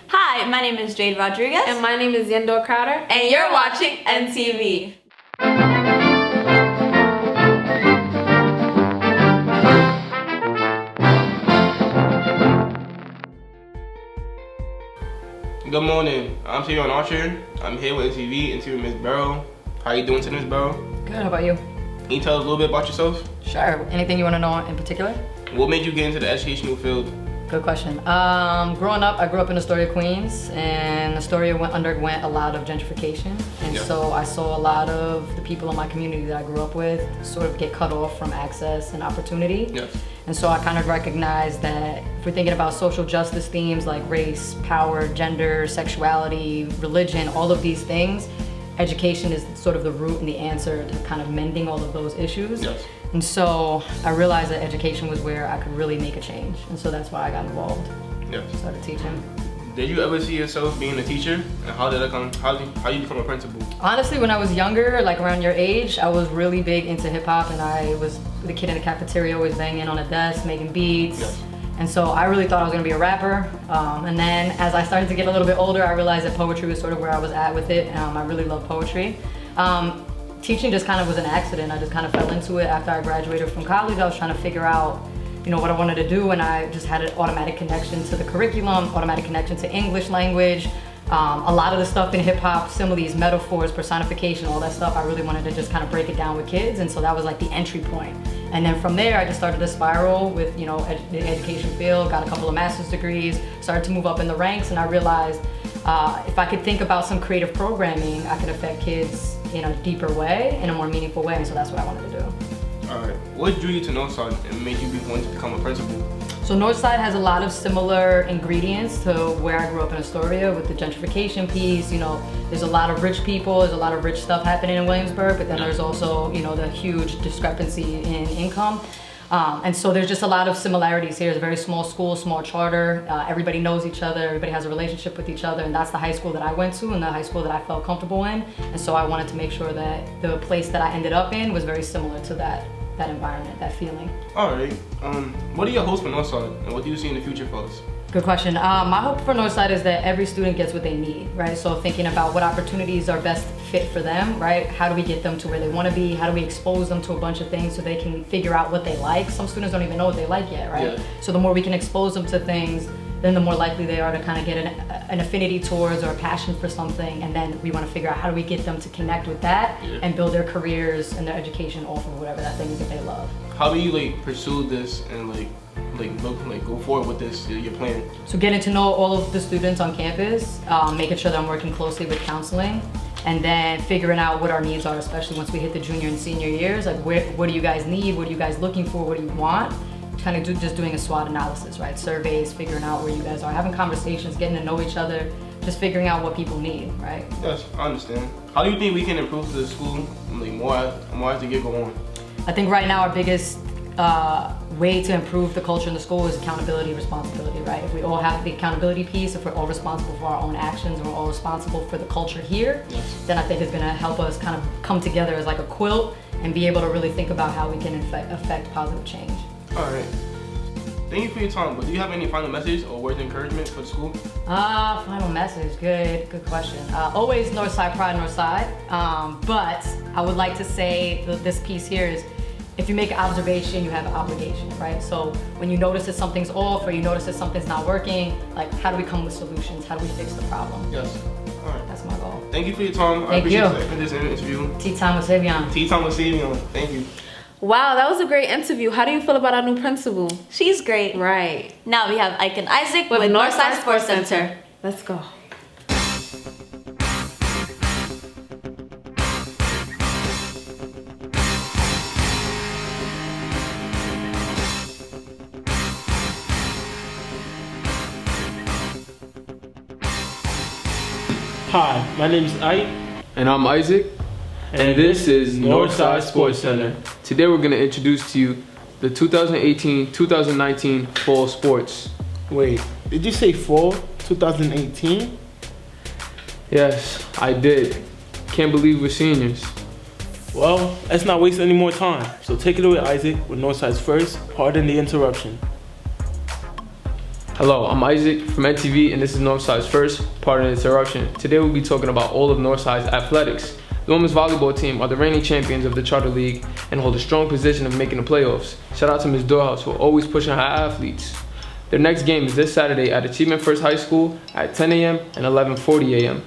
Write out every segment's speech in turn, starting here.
Hi, my name is Jade Rodriguez. And my name is Yendor Crowder. And you're watching NTV. Good morning. I'm Tavion Archer. I'm here with NTV and Miss Barrow. How you doing today, Miss Barrow? Good, how about you? Can you tell us a little bit about yourself? Sure. Anything you want to know in particular? What made you get into the educational field? Good question. Growing up, I grew up in Astoria, Queens, and Astoria underwent a lot of gentrification. And so I saw a lot of the people in my community that I grew up with sort of get cut off from access and opportunity. Yes. And so I kind of recognized that if we're thinking about social justice themes like race, power, gender, sexuality, religion, all of these things, education is sort of the root and the answer to kind of mending all of those issues. Yes. And so I realized that education was where I could really make a change. And so that's why I got involved. Yes. Started teaching. Did you ever see yourself being a teacher? And how did that come? How you become a principal? Honestly, when I was younger, like around your age, I was really big into hip hop, and I was the kid in the cafeteria always banging on a desk, making beats. Yes. And so I really thought I was gonna be a rapper. And then as I started to get a little bit older, I realized that poetry was sort of where I was at with it. I really love poetry. Teaching just kind of was an accident. I just kind of fell into it after I graduated from college. I was trying to figure out, you know, what I wanted to do, and I just had an automatic connection to the curriculum, automatic connection to English language. A lot of the stuff in hip hop, similes, metaphors, personification, all that stuff, I really wanted to just kind of break it down with kids, and so that was like the entry point. And then from there, I just started to spiral with, you know, the education field, got a couple of master's degrees, started to move up in the ranks, and I realized if I could think about some creative programming, I could affect kids in a deeper way, in a more meaningful way, and so that's what I wanted to do. Alright, what drew you to Northside and made you want to become a principal? So Northside has a lot of similar ingredients to where I grew up in Astoria with the gentrification piece. You know, there's a lot of rich people, there's a lot of rich stuff happening in Williamsburg, but then there's also, you know, the huge discrepancy in income. And so there's just a lot of similarities here. It's a very small school, small charter. Everybody knows each other, everybody has a relationship with each other, and that's the high school that I went to and the high school that I felt comfortable in. And so I wanted to make sure that the place that I ended up in was very similar to that environment, that feeling. Alright, what are your hopes for Northside and what do you see in the future for us? Good question. My hope for Northside is that every student gets what they need, right? So thinking about what opportunities are best fit for them, right? How do we get them to where they want to be? How do we expose them to a bunch of things so they can figure out what they like? Some students don't even know what they like yet, right? Yeah. So the more we can expose them to things, then the more likely they are to kind of get an affinity towards or a passion for something, and then we want to figure out how do we get them to connect with that and build their careers and their education off of whatever that thing is that they love. How do you like pursue this and go forward with this, your plan? So getting to know all of the students on campus, making sure that I'm working closely with counseling, and then figuring out what our needs are, especially once we hit the junior and senior years. Like what do you guys need? What are you guys looking for? What do you want? Kind of just doing a SWOT analysis, right? Surveys, figuring out where you guys are, having conversations, getting to know each other, just figuring out what people need, right? Yes, I understand. How do you think we can improve the school more as the year go on? I think right now our biggest way to improve the culture in the school is accountability and responsibility, right? If we all have the accountability piece, if we're all responsible for our own actions, and we're all responsible for the culture here, then I think it's gonna help us kind of come together as like a quilt and be able to really think about how we can affect positive change. All right. Thank you for your time, but do you have any final message or words of encouragement for the school? Final message, good question. Always Northside, pride Northside. But I would like to say that this piece here is, if you make an observation, you have an obligation, right? So when you notice that something's off or you notice that something's not working, like how do we come with solutions? How do we fix the problem? Yes. All right. That's my goal. Thank you for your time. I appreciate this interview. Tea time with Savion. Tea time with Savion. Thank you. Wow, that was a great interview. How do you feel about our new principal? She's great. Right. Now we have Ike and Isaac with Northside Sports Center. Let's go. Hi, my name is Ike. And I'm Isaac. And this is Northside Sports Center. Today we're going to introduce to you the 2018-2019 fall sports. Wait, did you say fall 2018? Yes, I did. Can't believe we're seniors. Well, let's not waste any more time. So take it away, Isaac, with Northside's first Pardon the Interruption. Hello, I'm Isaac from NTV, and this is Northside's first part of the interruption. Today we'll be talking about all of Northside's athletics. The women's volleyball team are the reigning champions of the Charter League and hold a strong position of making the playoffs. Shout out to Ms. Dorhouse for always pushing her athletes. Their next game is this Saturday at Achievement First High School at 10 a.m. and 11:40 a.m.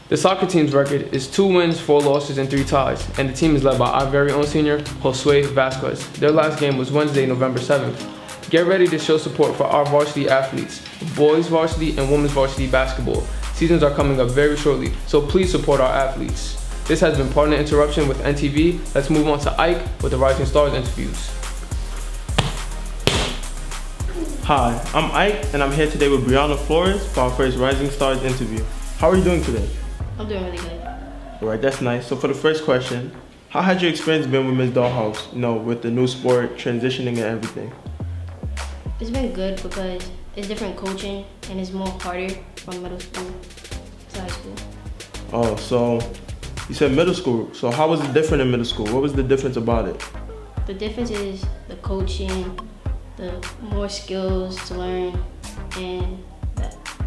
The soccer team's record is 2 wins, 4 losses, and 3 ties, and the team is led by our very own senior, Josue Vasquez. Their last game was Wednesday, November 7th. Get ready to show support for our varsity athletes, boys varsity and women's varsity basketball. Seasons are coming up very shortly, so please support our athletes. This has been Partner Interruption with NTV. Let's move on to Ike with the Rising Stars interviews. Hi, I'm Ike, and I'm here today with Brianna Flores for our first Rising Stars interview. How are you doing today? I'm doing really good. All right, that's nice. So for the first question, how has your experience been with Ms. Dollhouse, with the new sport, transitioning and everything? It's been good because it's different coaching and it's more harder from middle school to high school. Oh, so you said middle school. So how was it different in middle school? What was the difference about it? The difference is the coaching, the more skills to learn, and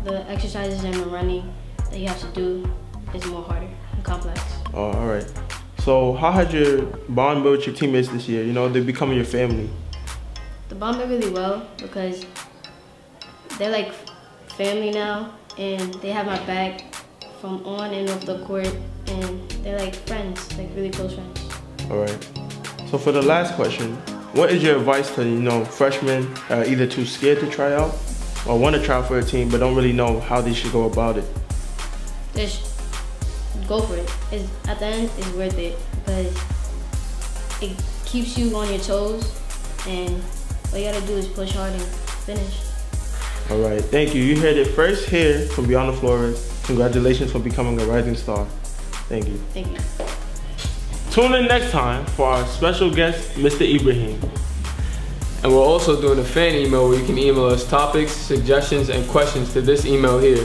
the exercises and the running that you have to do is more harder and complex. Oh, all right. So how had your bond built with your teammates this year? They're becoming your family. The bond did really well because they're like family now and they have my back from on and off the court and they're like friends, like really close friends. All right. So for the last question, what is your advice to, freshmen either too scared to try out or want to try out for a team but don't really know how they should go about it? Just go for it. At the end, it's worth it because it keeps you on your toes and all you gotta do is push hard and finish. All right, thank you. You heard it first here from Brianna Flores. Congratulations for becoming a rising star. Thank you. Thank you. Tune in next time for our special guest, Mr. Ibrahim. And we're also doing a fan email where you can email us topics, suggestions, and questions to this email here.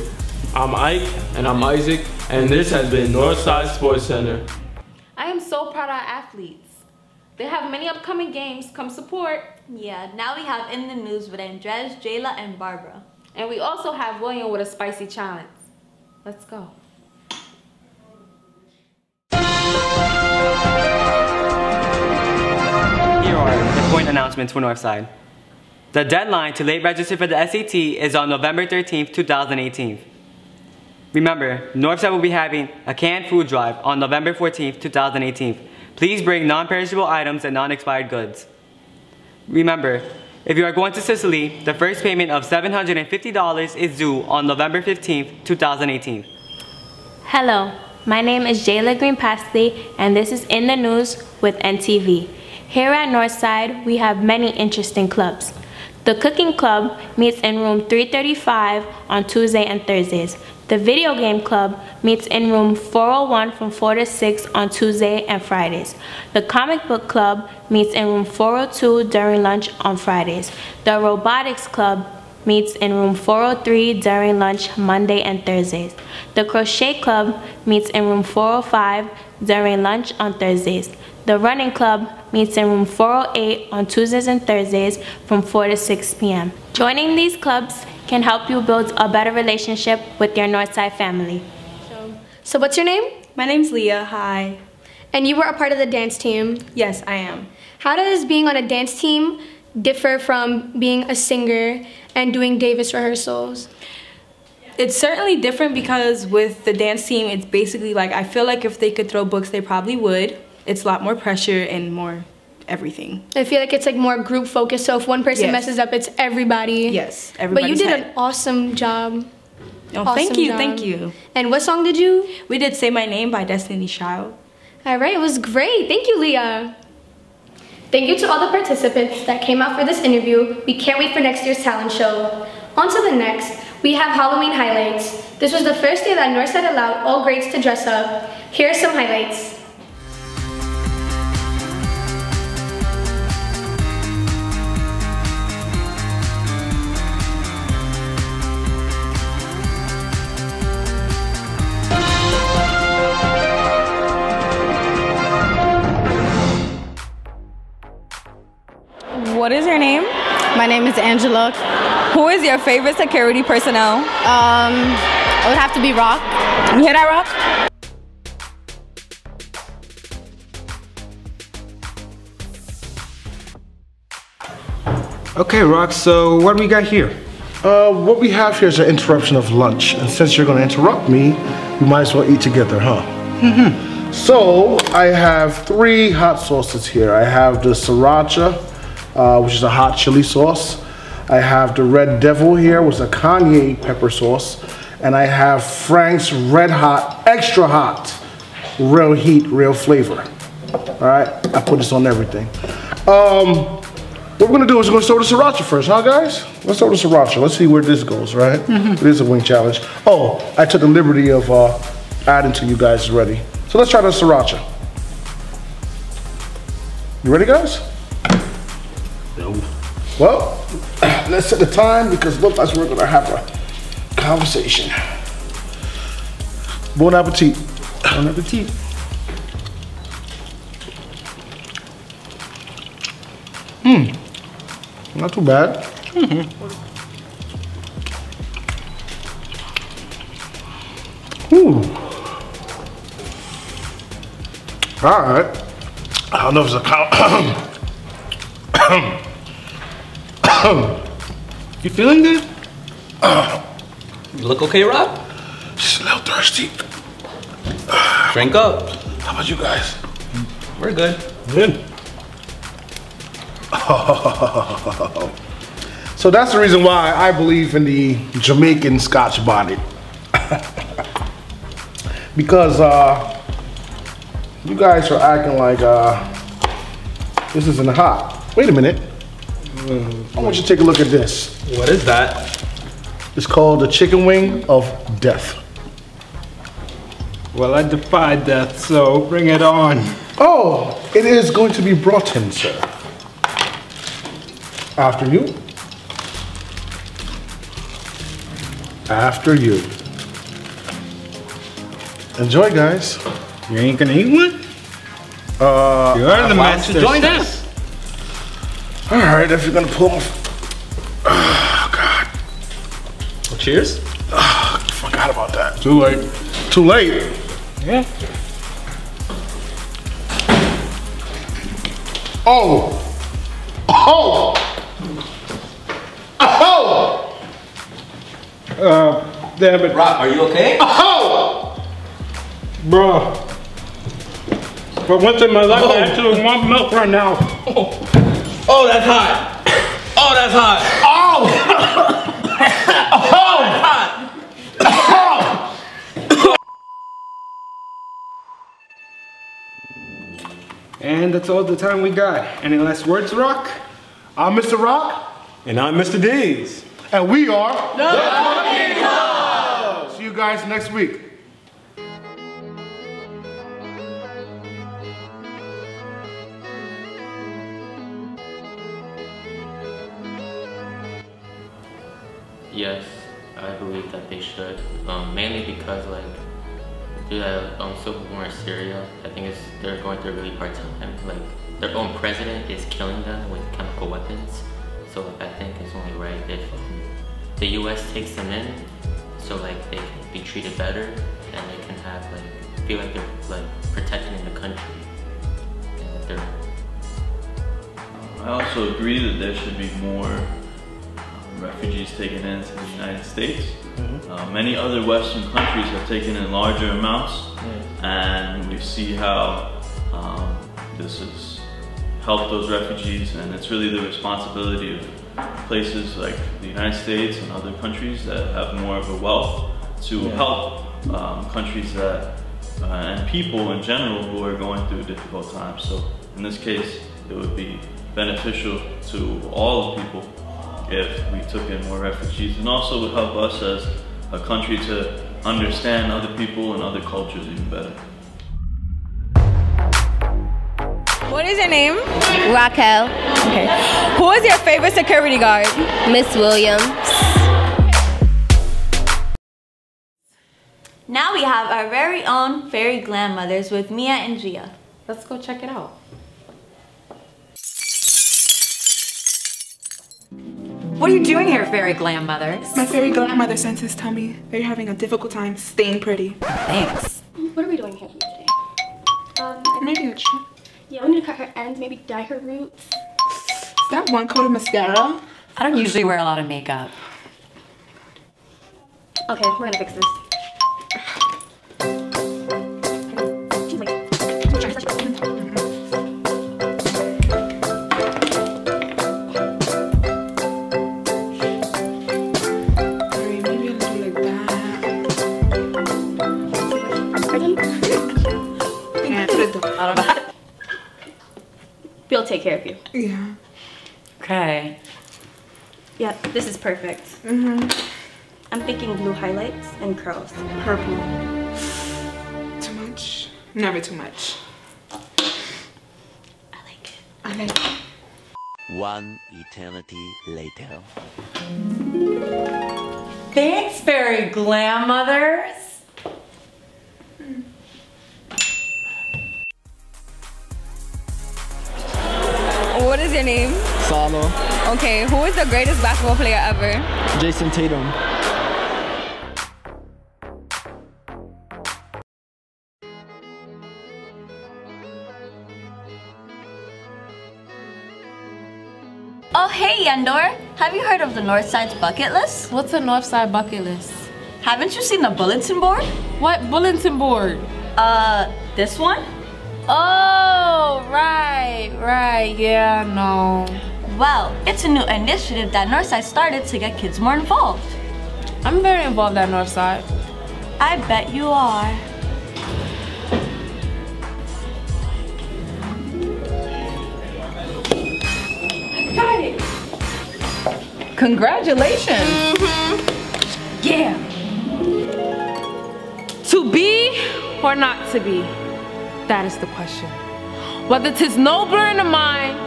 I'm Ike. And I'm Isaac. And this has been Northside Sports Center. I am so proud of our athletes. They have many upcoming games. Come support. Yeah, now we have In the News with Andres, Jayla, and Barbara. And we also have William with a spicy challenge. Let's go. Here are the important announcements for Northside. The deadline to late register for the SAT is on November 13th, 2018. Remember, Northside will be having a canned food drive on November 14th, 2018. Please bring non-perishable items and non-expired goods. Remember, if you are going to Sicily, the first payment of $750 is due on November 15th, 2018. Hello, my name is Jayla Green-Pastley, and this is In the News with NTV. Here at Northside, we have many interesting clubs. The Cooking Club meets in room 335 on Tuesday and Thursdays. The Video Game Club meets in room 401 from 4 to 6 on Tuesday and Fridays. The Comic Book Club meets in room 402 during lunch on Fridays. The Robotics Club meets in room 403 during lunch Monday and Thursdays. The Crochet Club meets in room 405 during lunch on Thursdays. The Running Club meets in room 408 on Tuesdays and Thursdays from 4 to 6 p.m. Joining these clubs can help you build a better relationship with your Northside family. So what's your name? My name's Leah. Hi. And you were a part of the dance team? Yes, I am. How does being on a dance team differ from being a singer and doing Davis rehearsals? It's certainly different because with the dance team, it's basically like, I feel like if they could throw books, they probably would. It's a lot more pressure and more everything. I feel like it's like more group focused, so if one person messes up, it's everybody. Yes, everybody. But you did an awesome job. Oh, thank you. And what song did you? We did Say My Name by Destiny's Child. All right, it was great. Thank you, Leah. Thank you to all the participants that came out for this interview. We can't wait for next year's talent show. On to the next, we have Halloween highlights. This was the first day that Northside allowed all grades to dress up. Here are some highlights. What is your name? My name is Angela. Who Who is your favorite security personnel? It would have to be Rock. You hear that, Rock? Okay, Rock, so what do we got here? What we have here is an interruption of lunch. And since you're gonna interrupt me, we might as well eat together, huh? So, I have 3 hot sauces here. I have the sriracha, which is a hot chili sauce. I have the Red Devil here, which is a Kanye pepper sauce. And I have Frank's Red Hot, extra hot, real heat, real flavor. All right, I put this on everything. What we're gonna do is we're gonna start with the sriracha first, huh guys? Let's start with the sriracha. Let's see where this goes, right? It is a wing challenge. Oh, I took the liberty of adding to you guys already. So let's try the sriracha. You ready, guys? No. Well, let's set the time because it looks like we're gonna have a conversation. Bon appetit. Bon appetit. Not too bad. Ooh. All right. I don't know if it's a You feeling good? You look okay, Rob? Just a little thirsty. Drink up. How about you guys? We're good. Good. So that's the reason why I believe in the Jamaican Scotch bonnet. Because you guys are acting like this isn't hot. Wait a minute. I want you to take a look at this. What is that? It's called the chicken wing of death. Well, I defy death, so bring it on. Oh, it is going to be brought in, sir. After you. After you. Enjoy, guys. You ain't gonna eat one? You are the master. Join us. All right, if you're gonna pull my... Oh, God. Well, cheers. Oh, forgot about that. Too late. Too late? Yeah. Oh. Oh. Oh. Damn it. Rob, are you okay? Oh. Bro. For once in my life, I actually want milk right now. Oh, that's hot. Oh, that's hot. Oh. Oh, that's hot. And that's all the time we got. Any last words, Rock? I'm Mr. Rock. And I'm Mr. D's. And we are The Cooking Club. See you guys next week. Yes, I believe that they should. Mainly because like the civil war in Syria, I think they're going through a really hard time. Like their own president is killing them with chemical weapons. So like, I think it's only right if the U.S. takes them in, so like they can be treated better and they can have like feel like they're like protecting the country. And that they're. I also agree that there should be more refugees taken into the United States. Many other Western countries have taken in larger amounts, and we see how this has helped those refugees, and it's really the responsibility of places like the United States and other countries that have more of a wealth to help countries that and people in general who are going through difficult times. So in this case, it would be beneficial to all people if we took in more refugees, and also would help us as a country to understand other people and other cultures even better. What is your name? Raquel. Okay. Who is your favorite security guard? Miss Williams. Now we have our very own fairy glam mothers with Mia and Gia. Let's go check it out. What What are you doing here, fairy glam mothers? My fairy grandmother senses tell me that you're having a difficult time staying pretty. Thanks. What are we doing here today? Maybe a trim. Yeah, we need to cut her ends, maybe dye her roots. Is that one coat of mascara? I don't usually wear a lot of makeup. Okay, we're gonna fix this. We'll take care of you. Yeah. Okay. Yeah, this is perfect. I'm thinking blue highlights and curls. Purple. Too much? Never too much. I like it. I like it. One eternity later. Thanks, fairy glam mothers. What is your name? Salo. Okay, who is the greatest basketball player ever? Jason Tatum. Oh, hey, Yandor. Have you heard of the Northside's bucket list? What's a Northside bucket list? Haven't you seen the bulletin board? What bulletin board? This one? Oh, right, yeah, no. Well, it's a new initiative that Northside started to get kids more involved. I'm very involved at Northside. I bet you are. Got it. Congratulations. Yeah. To be or not to be? That is the question. Whether 'tis nobler in the mind,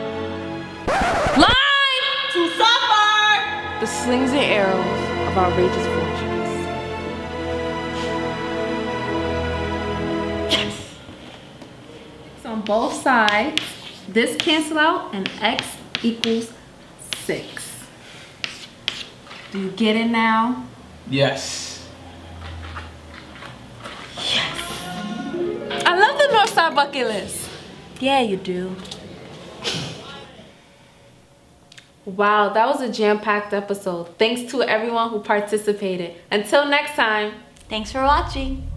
line to suffer the slings and arrows of outrageous fortunes. Yes. So on both sides, this cancel out and x equals 6. Do you get it now? Yes. I love the Northside bucket list. Yeah, you do. Wow, that was a jam-packed episode. Thanks to everyone who participated. Until next time. Thanks for watching.